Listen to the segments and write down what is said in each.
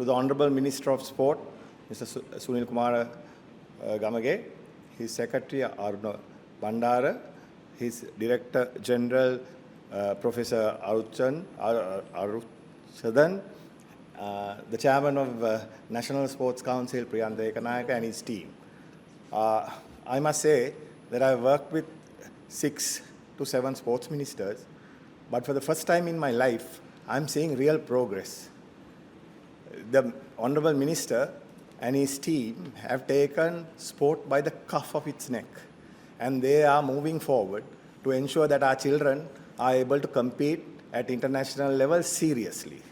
to the Honourable Minister of Sport, Mr. Sunil Kumar Gamage, his Secretary Aruna Bandara, his Director General Professor Aruchadan, the Chairman of National Sports Council, Priyantha Ekanayaka, and his team. I must say that I've worked with 6 to 7 sports ministers, but for the first time in my life, I'm seeing real progress. The Honourable Minister and his team have taken sport by the cuff of its neck, and they are moving forward to ensure that our children are able to compete at international level seriously.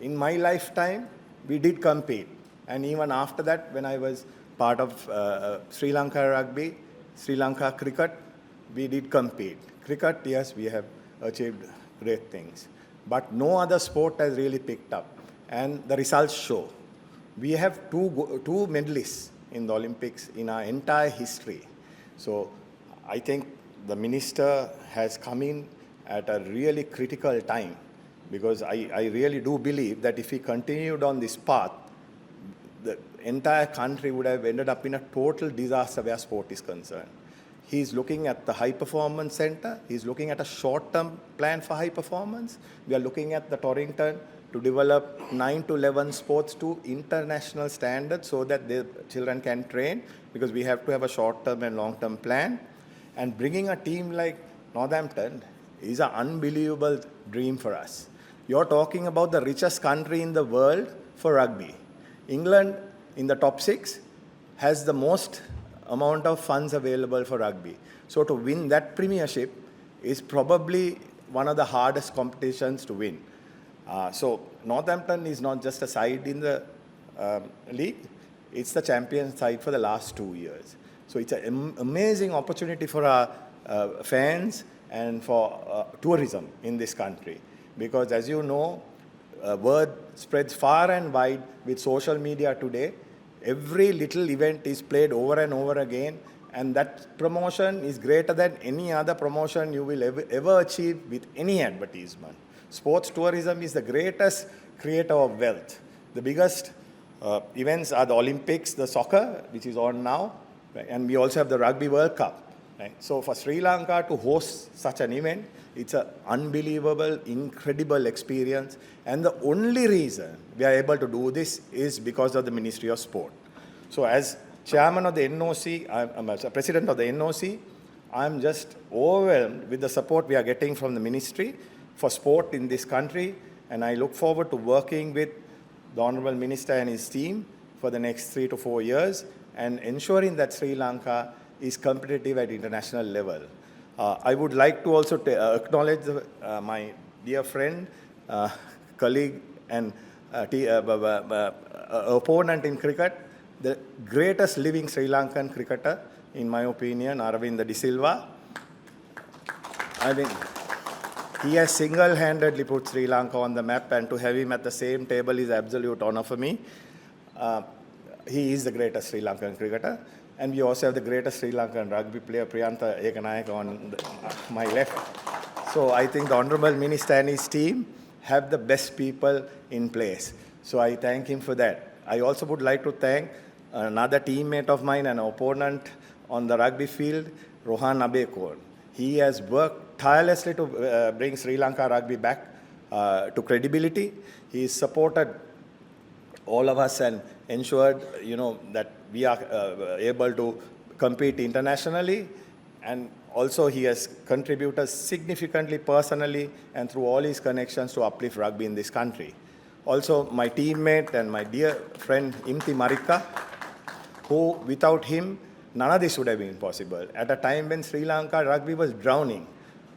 In my lifetime, we did compete, and even after that, when I was part of Sri Lanka Rugby, Sri Lanka Cricket, we did compete. Cricket, yes, we have achieved great things, but no other sport has really picked up, and the results show. We have two medalists in the Olympics in our entire history. So I think the minister has come in at a really critical time, because I really do believe that if he continued on this path, the entire country would have ended up in a total disaster where sport is concerned. He's looking at the high performance center. He's looking at a short-term plan for high performance. We are looking at the Torrington to develop 9 to 11 sports to international standards so that the children can train, because we have to have a short-term and long-term plan. And bringing a team like Northampton is an unbelievable dream for us. You're talking about the richest country in the world for rugby. England, in the top 6, has the most amount of funds available for rugby. So to win that premiership is probably one of the hardest competitions to win. So Northampton is not just a side in the league, it's the champion side for the last 2 years. So it's an amazing opportunity for our fans and for tourism in this country. Because as you know, word spreads far and wide with social media today. Every little event is played over and over again, and that promotion is greater than any other promotion you will ever achieve with any advertisement. Sports tourism is the greatest creator of wealth. The biggest events are the Olympics, the soccer, which is on now, right? And we also have the Rugby World Cup. Right? So for Sri Lanka to host such an event, it's an unbelievable, incredible experience. And the only reason we are able to do this is because of the Ministry of Sport. So as chairman of the NOC, I'm as a president of the NOC, I'm just overwhelmed with the support we are getting from the ministry for sport in this country. And I look forward to working with the Honourable Minister and his team for the next 3 to 4 years and ensuring that Sri Lanka is competitive at international level. I would like to also acknowledge my dear friend, colleague, and opponent in cricket, the greatest living Sri Lankan cricketer, in my opinion, Aravinda De Silva. I mean, he has single-handedly put Sri Lanka on the map, and to have him at the same table is absolute honor for me. He is the greatest Sri Lankan cricketer. And we also have the greatest Sri Lankan rugby player, Priyantha Ekanayaka, on my left. So I think the Honourable Minister and his team have the best people in place. So I thank him for that. I also would like to thank another teammate of mine, an opponent on the rugby field, Rohan Abekor. He has worked tirelessly to bring Sri Lanka rugby back to credibility. He has supported all of us and ensured, that we are able to compete internationally. And also he has contributed significantly personally and through all his connections to uplift rugby in this country. Also my teammate and my dear friend Imti Marika, who without him, none of this would have been possible. At a time when Sri Lanka rugby was drowning,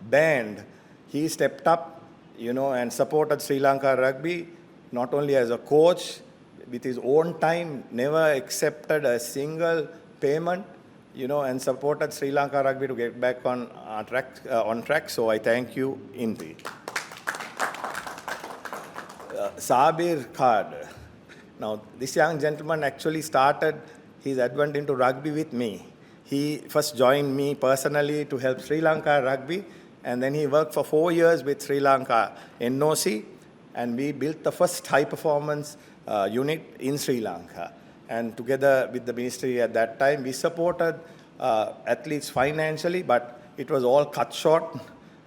banned, he stepped up, and supported Sri Lanka rugby, not only as a coach, with his own time, never accepted a single payment, and supported Sri Lanka rugby to get back on track. So I thank you, Inti. Sabir Khad. Now, this young gentleman actually started his advent into rugby with me. He first joined me personally to help Sri Lanka rugby, and then he worked for 4 years with Sri Lanka NOC, and we built the first high-performance unit in Sri Lanka. And together with the ministry at that time, we supported athletes financially, but it was all cut short.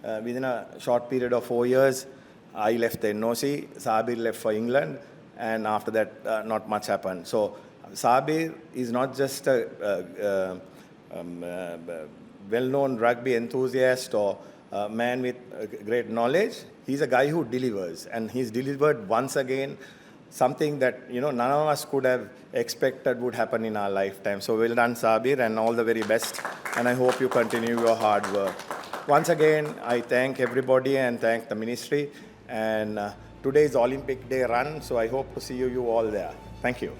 Within a short period of 4 years, I left the NOC, Sabir left for England, and after that, not much happened. So Sabir is not just a well-known rugby enthusiast or a man with great knowledge. He's a guy who delivers, and he's delivered once again something that none of us could have expected would happen in our lifetime. So well done, Sabir, and all the very best. And I hope you continue your hard work. Once again, I thank everybody and thank the ministry. And today is Olympic Day run, so I hope to see you all there. Thank you.